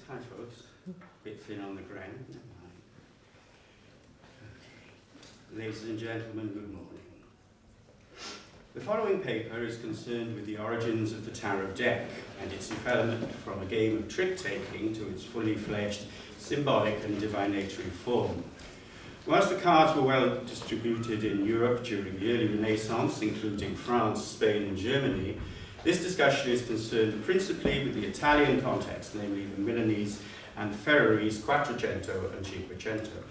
Hi folks. Bit thin on the ground. Never mind. Okay. Ladies and gentlemen, good morning. The following paper is concerned with the origins of the tarot deck and its development from a game of trick-taking to its fully fledged symbolic and divinatory form. Whilst the cards were well distributed in Europe during the early Renaissance, including France, Spain and Germany, this discussion is concerned principally with the Italian context, namely the Milanese and Ferrarese Quattrocento and Cinquecento.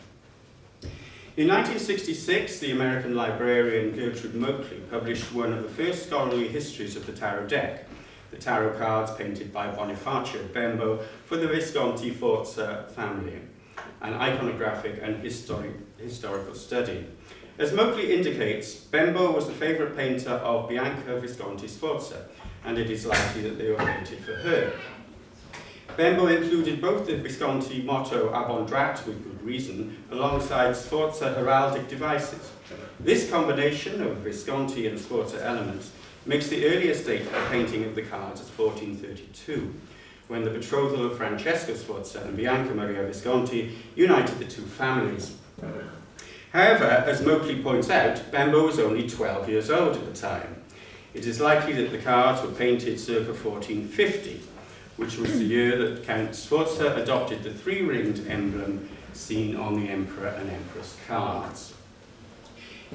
In 1966, the American librarian Gertrude Moakley published one of the first scholarly histories of the tarot deck, the tarot cards painted by Bonifacio Bembo for the Visconti Forza family, an iconographic and historical study. As Moakley indicates, Bembo was the favourite painter of Bianca Visconti Sforza, and it is likely that they were painted for her. Bembo included both the Visconti motto Abondrat, with good reason, alongside Sforza heraldic devices. This combination of Visconti and Sforza elements makes the earliest date for the painting of the cards as 1432, when the betrothal of Francesco Sforza and Bianca Maria Visconti united the two families. However, as Moakley points out, Bembo was only 12 years old at the time. It is likely that the cards were painted circa 1450, which was the year that Count Sforza adopted the three-ringed emblem seen on the Emperor and Empress cards.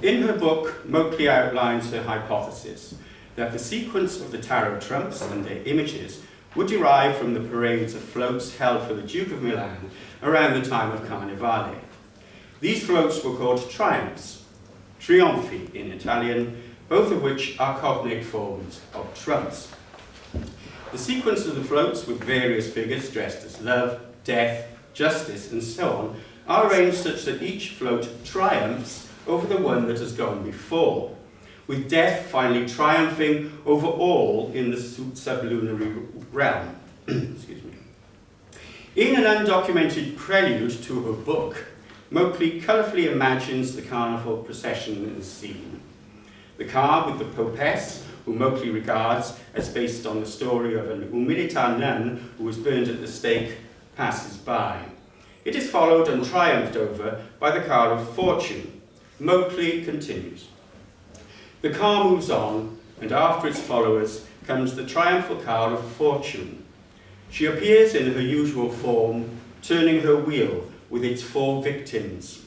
In her book, Moakley outlines her hypothesis that the sequence of the tarot trumps and their images would derive from the parades of floats held for the Duke of Milan around the time of Carnevale. These floats were called triumphs, Trionfi in Italian, both of which are cognate forms of trumps. The sequence of the floats, with various figures dressed as love, death, justice, and so on, are arranged such that each float triumphs over the one that has gone before, with death finally triumphing over all in the sublunary realm. Excuse me. In an undocumented prelude to her book, Moakley colourfully imagines the carnival procession as scene. The car with the popess, who Moakley regards as based on the story of an Umilita nun who was burned at the stake, passes by. It is followed and triumphed over by the car of fortune. Moakley continues. The car moves on, and after its followers comes the triumphal car of fortune. She appears in her usual form, turning her wheel with its 4 victims.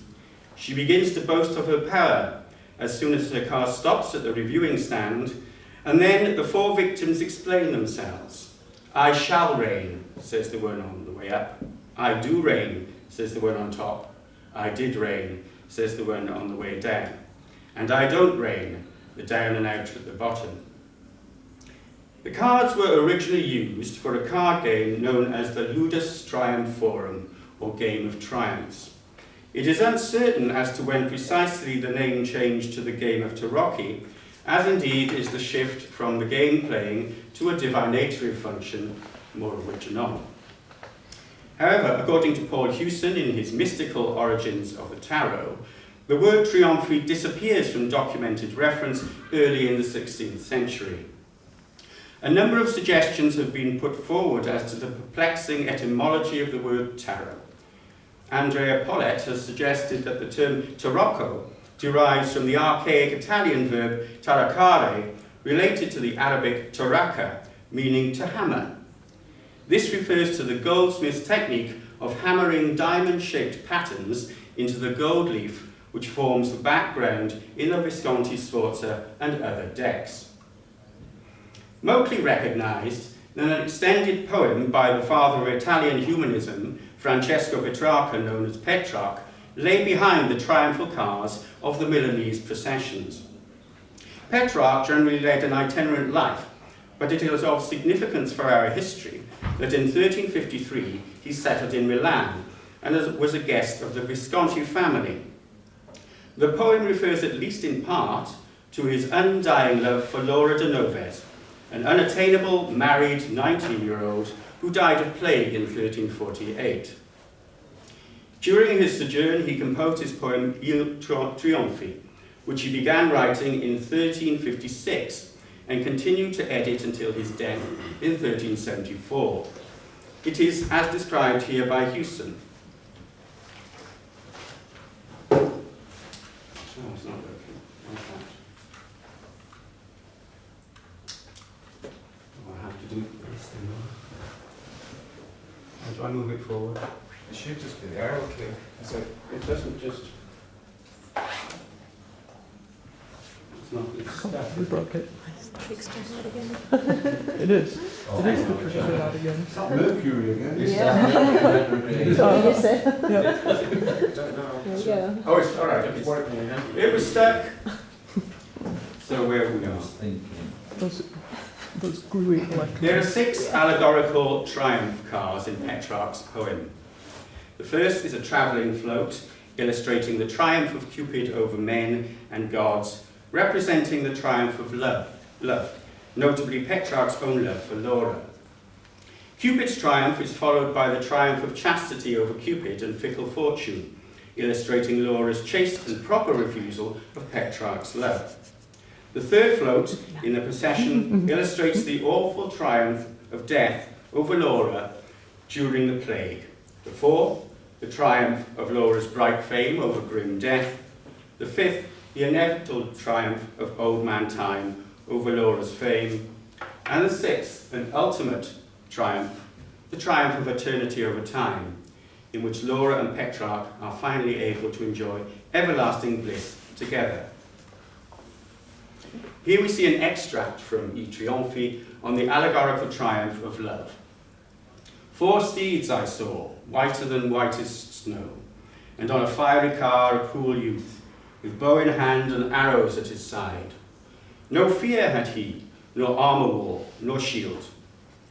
She begins to boast of her power as soon as her car stops at the reviewing stand, and then the 4 victims explain themselves. I shall reign, says the one on the way up. I do reign, says the one on top. I did reign, says the one on the way down. And I don't reign, the down and out at the bottom. The cards were originally used for a card game known as the Ludus Triumphorum, or Game of Triumphs. It is uncertain as to when precisely the name changed to the Game of Tarocchi, as indeed is the shift from the game playing to a divinatory function, more of which anon. However, according to Paul Hewson in his Mystical Origins of the Tarot, the word Trionfi disappears from documented reference early in the 16th century. A number of suggestions have been put forward as to the perplexing etymology of the word tarot. Andrea Pollet has suggested that the term tarocco derives from the archaic Italian verb taracare, related to the Arabic taraka, meaning to hammer. This refers to the goldsmith's technique of hammering diamond-shaped patterns into the gold leaf, which forms the background in the Visconti Sforza and other decks. Moakley recognised that an extended poem by the father of Italian humanism, Francesco Petrarca, known as Petrarch, lay behind the triumphal cars of the Milanese processions. Petrarch generally led an itinerant life, but it is of significance for our history that in 1353 he settled in Milan and was a guest of the Visconti family. The poem refers, at least in part, to his undying love for Laura de Noves, an unattainable married 19-year-old who died of plague in 1348. During his sojourn, he composed his poem Il Trionfi, which he began writing in 1356 and continued to edit until his death in 1374. It is as described here by Houston. Oh, it's not working. What's that? Oh, I have to do this thing. How do I move it forward? It should just be the arrow key. So it doesn't just... It's not... It's stuck. We broke it. Trickster out again. It is. Oh, It is the trickster out again. It's not Mercury again. Yeah. Oh, You said. yeah. Don't know. There you go. Oh, it's all right. It's working again. It was stuck. So where we are. Those gluey electrons. There are 6 allegorical triumph cars in Petrarch's poem. The first is a travelling float, illustrating the triumph of Cupid over men and gods, representing the triumph of love, notably Petrarch's own love for Laura. Cupid's triumph is followed by the triumph of chastity over Cupid and fickle fortune, illustrating Laura's chaste and proper refusal of Petrarch's love. The third float in the procession illustrates the awful triumph of death over Laura during the plague. The fourth, the triumph of Laura's bright fame over grim death. The fifth, the inevitable triumph of old man time over Laura's fame. And the sixth, an ultimate triumph, the triumph of eternity over time, in which Laura and Petrarch are finally able to enjoy everlasting bliss together. Here we see an extract from E Trionfi on the allegorical triumph of love. 4 steeds I saw, whiter than whitest snow, and on a fiery car a cool youth, with bow in hand and arrows at his side. No fear had he, nor armour wore, nor shield,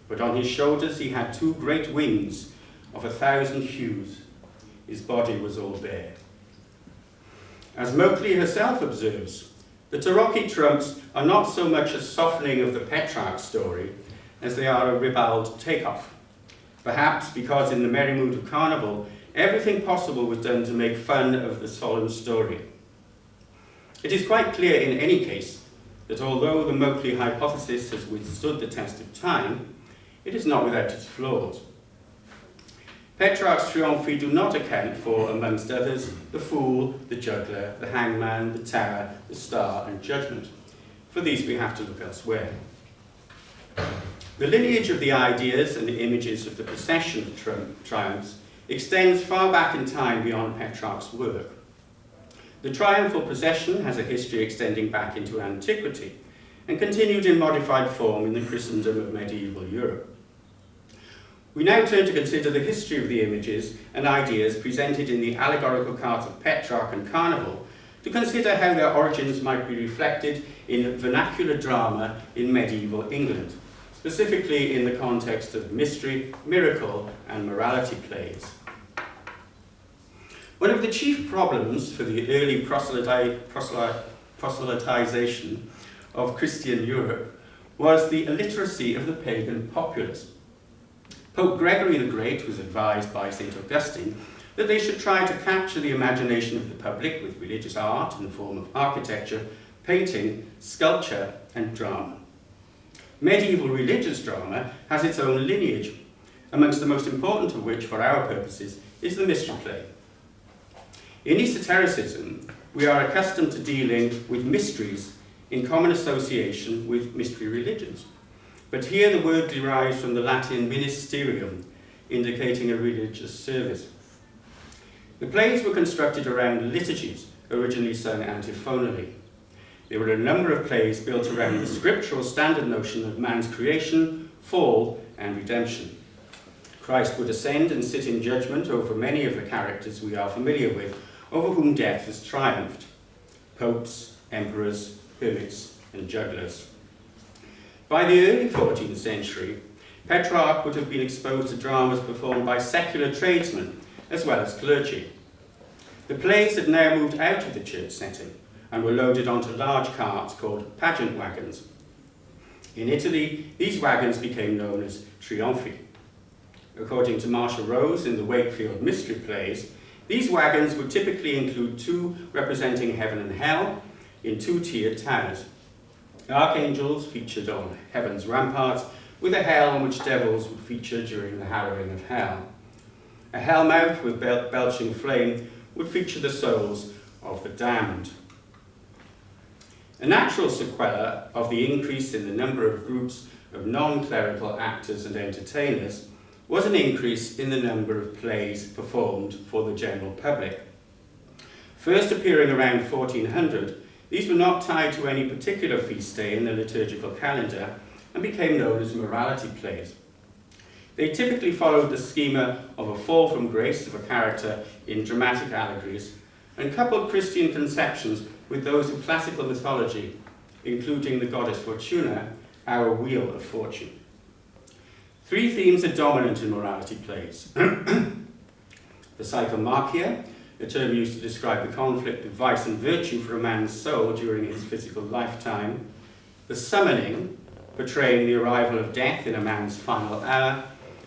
but on his shoulders he had 2 great wings of 1,000 hues. His body was all bare. As Mokely herself observes, the Tarocchi trumps are not so much a softening of the Petrarch story as they are a ribald takeoff. Perhaps because in the merry mood of Carnival, everything possible was done to make fun of the solemn story. It is quite clear in any case that although the Mokely hypothesis has withstood the test of time, it is not without its flaws. Petrarch's Trionfi do not account for, amongst others, the Fool, the Juggler, the Hangman, the Tower, the Star, and Judgment. For these we have to look elsewhere. The lineage of the ideas and the images of the procession of triumphs extends far back in time beyond Petrarch's work. The triumphal procession has a history extending back into antiquity and continued in modified form in the Christendom of medieval Europe. We now turn to consider the history of the images and ideas presented in the allegorical cards of Petrarch and Carnival, to consider how their origins might be reflected in vernacular drama in medieval England, specifically in the context of mystery, miracle, and morality plays. One of the chief problems for the early proselytization of Christian Europe was the illiteracy of the pagan populace. Pope Gregory the Great was advised by St. Augustine that they should try to capture the imagination of the public with religious art in the form of architecture, painting, sculpture, and drama. Medieval religious drama has its own lineage, amongst the most important of which, for our purposes, is the mystery play. In esotericism, we are accustomed to dealing with mysteries in common association with mystery religions. But here the word derives from the Latin ministerium, indicating a religious service. The plays were constructed around liturgies, originally sung antiphonally. There were a number of plays built around the scriptural standard notion of man's creation, fall, and redemption. Christ would ascend and sit in judgment over many of the characters we are familiar with, over whom death has triumphed: popes, emperors, hermits, and jugglers. By the early 14th century, Petrarch would have been exposed to dramas performed by secular tradesmen as well as clergy. The plays had now moved out of the church setting and were loaded onto large carts called pageant wagons. In Italy, these wagons became known as Trionfi. According to Marshall Rose in the Wakefield mystery plays, these wagons would typically include 2 representing heaven and hell in 2-tiered towers. Archangels featured on heaven's ramparts, with a hell in which devils would feature during the harrowing of hell. A hell mouth with belching flame would feature the souls of the damned. A natural sequela of the increase in the number of groups of non-clerical actors and entertainers was an increase in the number of plays performed for the general public. First appearing around 1400, these were not tied to any particular feast day in the liturgical calendar and became known as morality plays. They typically followed the schema of a fall from grace of a character in dramatic allegories and coupled Christian conceptions with those of classical mythology, including the goddess Fortuna, our wheel of fortune. Three themes are dominant in morality plays. The psychomachia, a term used to describe the conflict of vice and virtue for a man's soul during his physical lifetime. The summoning, portraying the arrival of death in a man's final hour.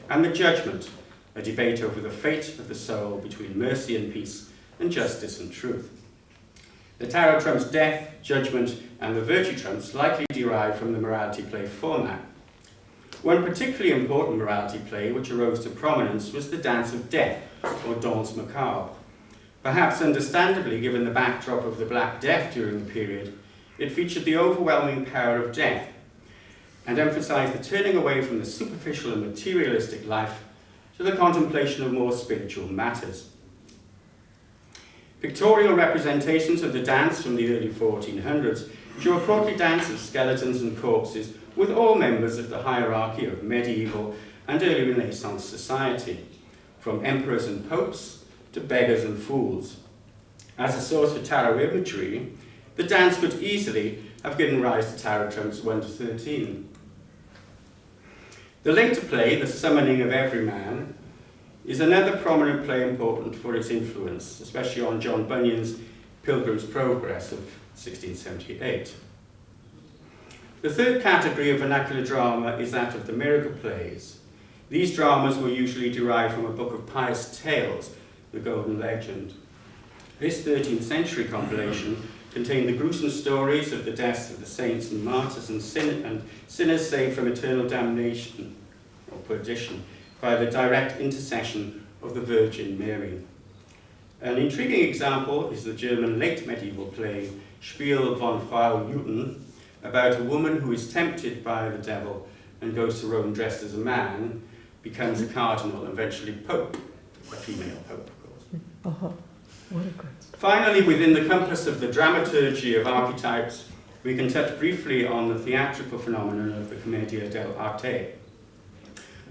And the judgment, a debate over the fate of the soul between mercy and peace and justice and truth. The tarot trumps death, judgment, and the virtue trumps likely derive from the morality play format. One particularly important morality play which arose to prominence was the Dance of Death, or Danse Macabre. Perhaps understandably, given the backdrop of the Black Death during the period, it featured the overwhelming power of death and emphasized the turning away from the superficial and materialistic life to the contemplation of more spiritual matters. Pictorial representations of the dance from the early 1400s show a courtly dance of skeletons and corpses with all members of the hierarchy of medieval and early Renaissance society, from emperors and popes to beggars and fools. As a source for tarot imagery, the dance could easily have given rise to tarot trumps 1 to 13. The later play, The Summoning of Every Man, is another prominent play important for its influence, especially on John Bunyan's Pilgrim's Progress of 1678. The third category of vernacular drama is that of the miracle plays. These dramas were usually derived from a book of pious tales, the Golden Legend. This 13th century compilation contained the gruesome stories of the deaths of the saints and martyrs and sinners saved from eternal damnation or perdition by the direct intercession of the Virgin Mary. An intriguing example is the German late medieval play Spiel von Frau Juden, about a woman who is tempted by the devil and goes to Rome dressed as a man, becomes a cardinal and eventually pope, a female pope, of course. What a good. Finally, within the compass of the dramaturgy of archetypes, we can touch briefly on the theatrical phenomenon of the commedia dell'arte,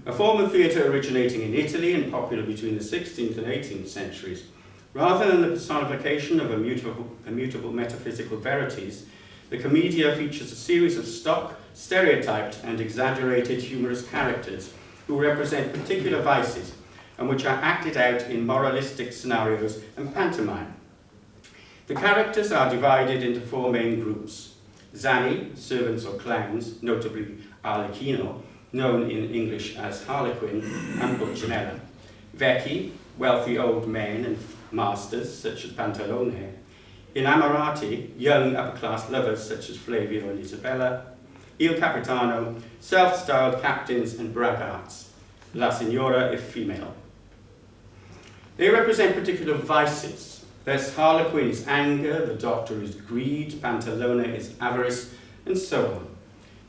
a form of theatre originating in Italy and popular between the 16th and 18th centuries. Rather than the personification of immutable metaphysical verities, the commedia features a series of stock, stereotyped and exaggerated humorous characters who represent particular vices and which are acted out in moralistic scenarios and pantomime. The characters are divided into four main groups: Zanni, servants or clowns, notably Arlecchino, known in English as Harlequin, and Pulcinella; Vecchi, wealthy old men and masters such as Pantalone; Innamorati, young upper-class lovers such as Flavio and Isabella; Il Capitano, self-styled captains and braggarts; La Signora if female. They represent particular vices. Thus, Harlequin is anger, the Doctor is greed, Pantalone is avarice, and so on.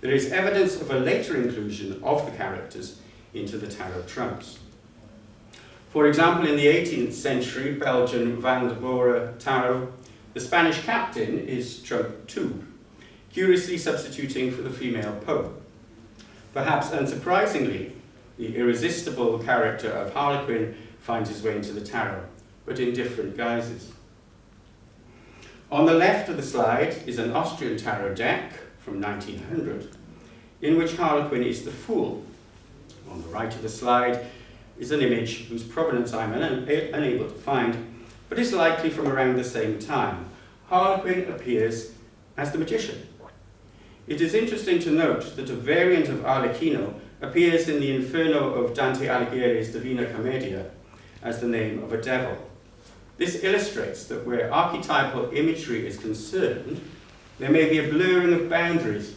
There is evidence of a later inclusion of the characters into the tarot trumps. For example, in the 18th century Belgian Van de Bora tarot, the Spanish captain is trump 2, curiously substituting for the female pope. Perhaps unsurprisingly, the irresistible character of Harlequin finds his way into the tarot, but in different guises. On the left of the slide is an Austrian tarot deck from 1900, in which Harlequin is the fool. On the right of the slide is an image whose provenance I'm unable to find, but is likely from around the same time. Harlequin appears as the magician. It is interesting to note that a variant of Arlecchino appears in the Inferno of Dante Alighieri's Divina Commedia as the name of a devil. This illustrates that where archetypal imagery is concerned, there may be a blurring of boundaries,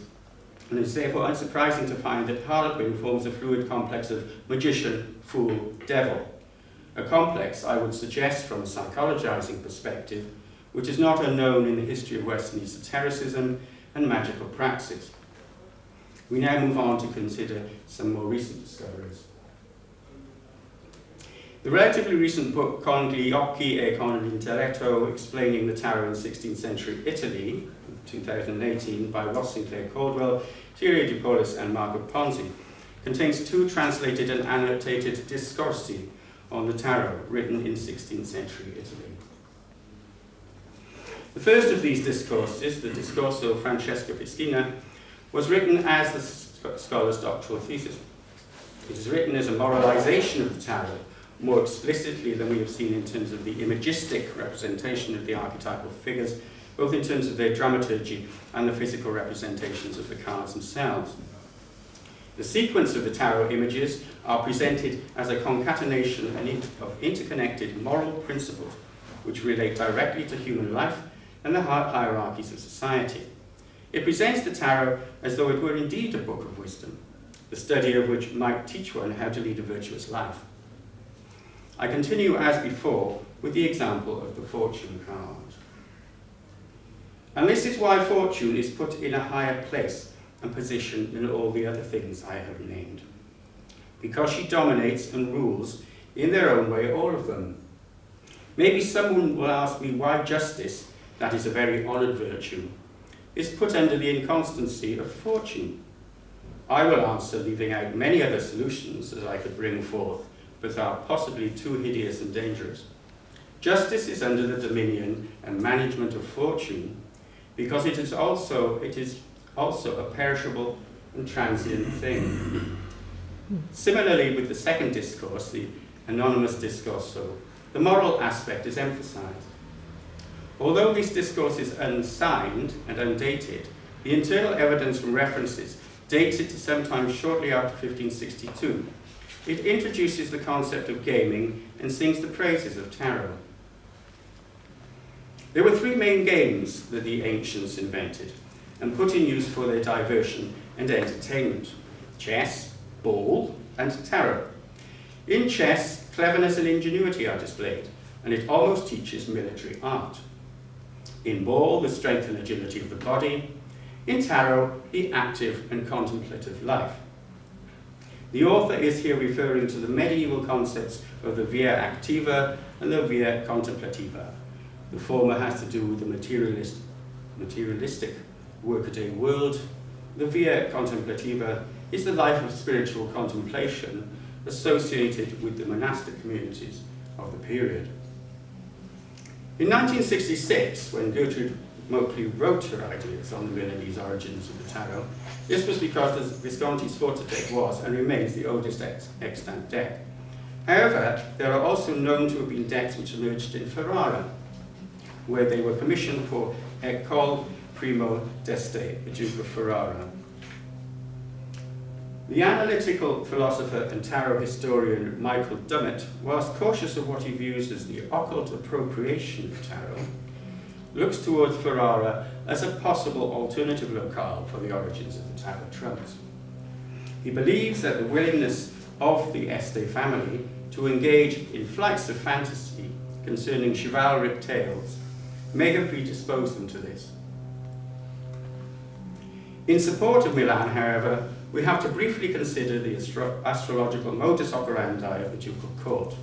and it is therefore unsurprising to find that Harlequin forms a fluid complex of magician, fool, devil. A complex, I would suggest, from a psychologizing perspective, which is not unknown in the history of Western Esotericism and magical praxis. We now move on to consider some more recent discoveries. The relatively recent book Con gli occhi e con l'intelletto explaining the tarot in 16th century Italy, 2018, by Ross Sinclair Caldwell, Thierry Dupolis and Marco Ponzi, contains 2 translated and annotated discorsi on the tarot written in 16th century Italy. The first of these discourses, the Discorso Francesca Piscina, was written as the scholar's doctoral thesis. It is written as a moralization of the tarot, more explicitly than we have seen in terms of the imagistic representation of the archetypal figures, both in terms of their dramaturgy and the physical representations of the cards themselves. The sequence of the tarot images are presented as a concatenation of interconnected moral principles which relate directly to human life and the hierarchies of society. It presents the tarot as though it were indeed a book of wisdom, the study of which might teach one how to lead a virtuous life. I continue as before with the example of the fortune card. And this is why fortune is put in a higher place and position than all the other things I have named. Because she dominates and rules, in their own way, all of them. Maybe someone will ask me why justice, that is a very honoured virtue, is put under the inconstancy of fortune. I will answer, leaving out many other solutions that I could bring forth, but are possibly too hideous and dangerous. Justice is under the dominion and management of fortune, because it is also a perishable and transient thing. Similarly, with the second discourse, the anonymous discorso, the moral aspect is emphasized. Although this discourse is unsigned and undated, the internal evidence from references dates it to sometime shortly after 1562. It introduces the concept of gaming and sings the praises of tarot. There were 3 main games that the ancients invented and put in use for their diversion and entertainment: chess, ball, and tarot. In chess, cleverness and ingenuity are displayed, and it almost teaches military art. In ball, the strength and agility of the body. In tarot, the active and contemplative life. The author is here referring to the medieval concepts of the via activa and the via contemplativa. The former has to do with the materialistic workaday world. The via contemplativa is the life of spiritual contemplation associated with the monastic communities of the period. In 1966, when Gertrude Moakley wrote her ideas on the Milanese origins of the tarot, this was because the Visconti Sforza deck was and remains the oldest extant deck. However, there are also known to have been decks which emerged in Ferrara, where they were commissioned for Ercole Primo d'Este, the Duke of Ferrara. The analytical philosopher and tarot historian Michael Dummett, whilst cautious of what he views as the occult appropriation of tarot, looks towards Ferrara as a possible alternative locale for the origins of the tarot trumps. He believes that the willingness of the Este family to engage in flights of fantasy concerning chivalric tales may have predisposed them to this. In support of Milan, however, we have to briefly consider the astrological modus operandi of the ducal court.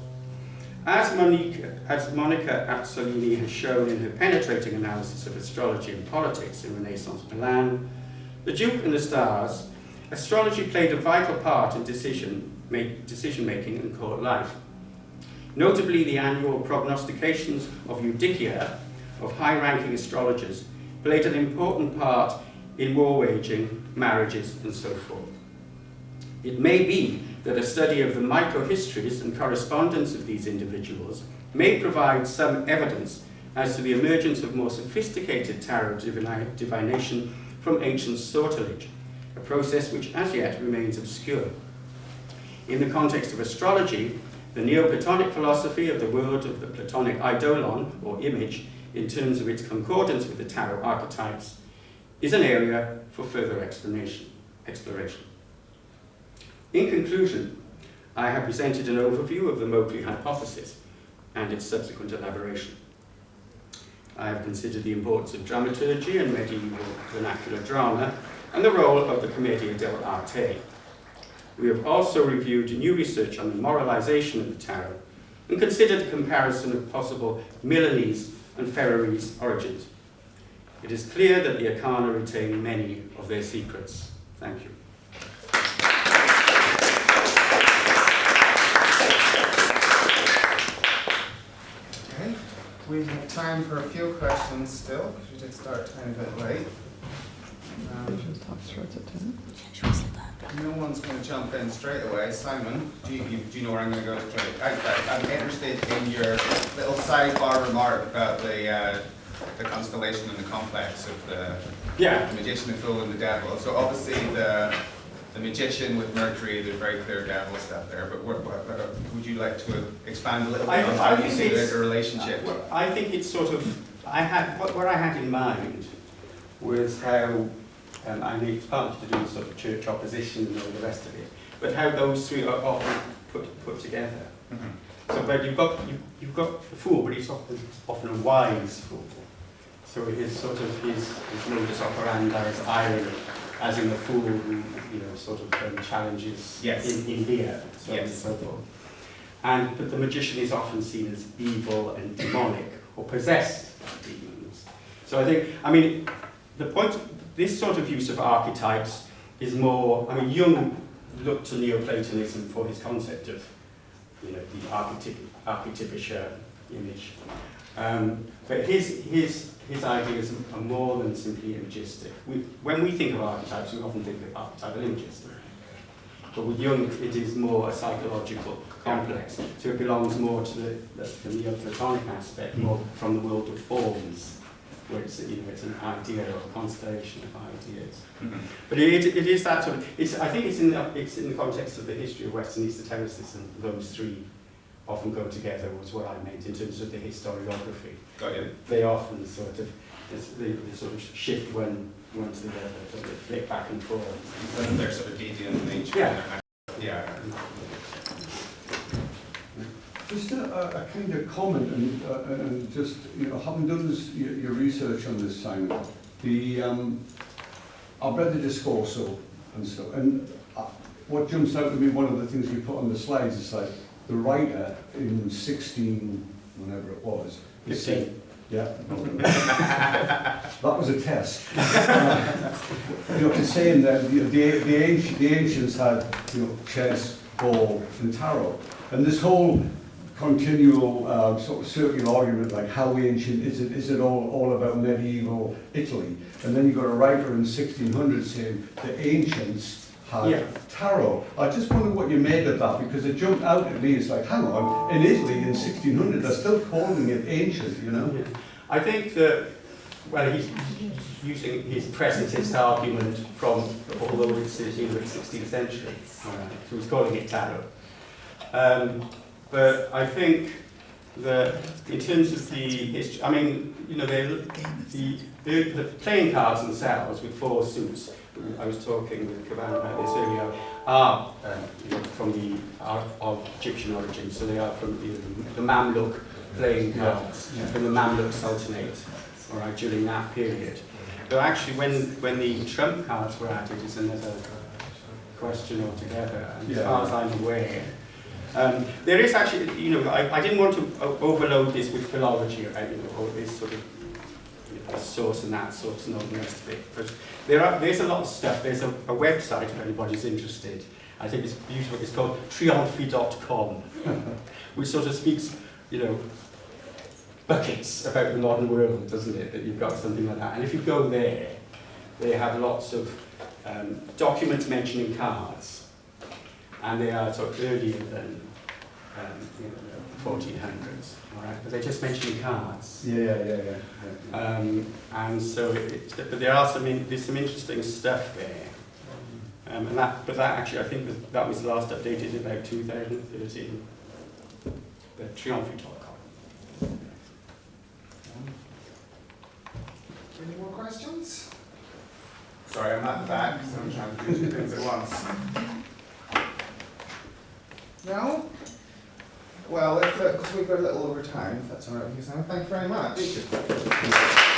As Monica Azzolini has shown in her penetrating analysis of astrology and politics in Renaissance Milan, the Duke and the stars, astrology played a vital part in decision-making in court life. Notably, the annual prognostications of Judicia, of high-ranking astrologers, played an important part in war waging, marriages, and so forth. It may be that a study of the microhistories and correspondence of these individuals may provide some evidence as to the emergence of more sophisticated tarot divination from ancient sortilege, a process which as yet remains obscure. In the context of astrology, the Neoplatonic philosophy of the world of the Platonic eidolon, or image, in terms of its concordance with the tarot archetypes, is an area for further explanation. exploration. In conclusion, I have presented an overview of the Mowgli hypothesis and its subsequent elaboration. I have considered the importance of dramaturgy and medieval vernacular drama and the role of the commedia dell'arte. We have also reviewed new research on the moralization of the tarot and considered a comparison of possible Milanese and Ferrarese origins. It is clear that the arcana retain many of their secrets. Thank you. Okay, we have time for a few questions still, because we did start a tiny bit late. Just talk straight at 10. No one's going to jump in straight away. Simon, do you know where I'm going to go straight? I'm interested in your little sidebar remark about the constellation and the complex of the magician, the fool, and the devil. So obviously the magician with Mercury, there's very clear devil stuff there. But would you like to expand a little bit on how you see the relationship? I think it's sort of, what I had in mind was how, I mean, it's partly to do with sort of church opposition and all the rest of it, but how those three are often put together. Mm-hmm. So, but you've got the fool, but he's often a wise fool. So his sort of his modus operandi is irony, as in the fool who sort of challenges in beer, so on and so forth. But the magician is often seen as evil and demonic or possessed by demons. So I mean, the point. This sort of use of archetypes is more, I mean, Jung looked to Neoplatonism for his concept of, the archetypischer image. But his ideas are more than simply imagistic. When we think of archetypes, we often think of archetypal images. But with Jung, it is more a psychological complex. So it belongs more to the Neoplatonic aspect, more from the world of forms, where it's an idea or a constellation of ideas. Mm-hmm. But it is that sort of. I think it's in the context of the history of Western Esotericism. Those three often go together. Was what I meant in terms of the historiography. Got you. They often sort of they sort of shift one to the other, so they flip back and forth. And they're sort of deviant nature. Yeah. Just a kind of comment, and just having done your research on this, Simon, I've read the discorso and stuff, and what jumps out to me, one of the things you put on the slides is like the writer in 16, whenever it was, 15. Yeah, that was a test. It's saying that the ancients had chess, ball, and tarot, and this whole continual sort of circular argument, like how ancient is it? Is it all about medieval Italy? And then you've got a writer in 1600 saying the ancients had tarot. I just wonder what you made of that, because it jumped out at me. It's like, hang on, in Italy in 1600, they're still calling it ancient, Yeah. I think that, well, he's using his presentist argument from, although it's in the 16th century, so he's calling it tarot. But I think that in terms of the history, I mean, the playing cards themselves with 4 suits, I was talking with Kavan about this earlier, are from of Egyptian origin, so they are from the Mamluk playing cards, from the Mamluk Sultanate, all right, during that period. But actually, when the trump cards were added, is another question altogether, and as far as I'm aware, there is actually, I didn't want to overload this with philology, or this sort of this source and that source and all the rest of it. But there's a lot of stuff. There's a website if anybody's interested. I think it's beautiful. It's called Trionfi.com, which sort of speaks, buckets about the modern world, doesn't it? That you've got something like that. And if you go there, they have lots of documents mentioning cards. And they are sort of earlier than the 1400s, all right? But they're just mentioning cards. Yeah. And so, but there's some interesting stuff there. But that actually, I think that was last updated in about 2013. The Trionfi.com. Any more questions? Sorry, I'm at the back, so I'm trying to do two things at once. No? Well, because we've got a little over time, if that's all right with you, Simon. Thank you very much.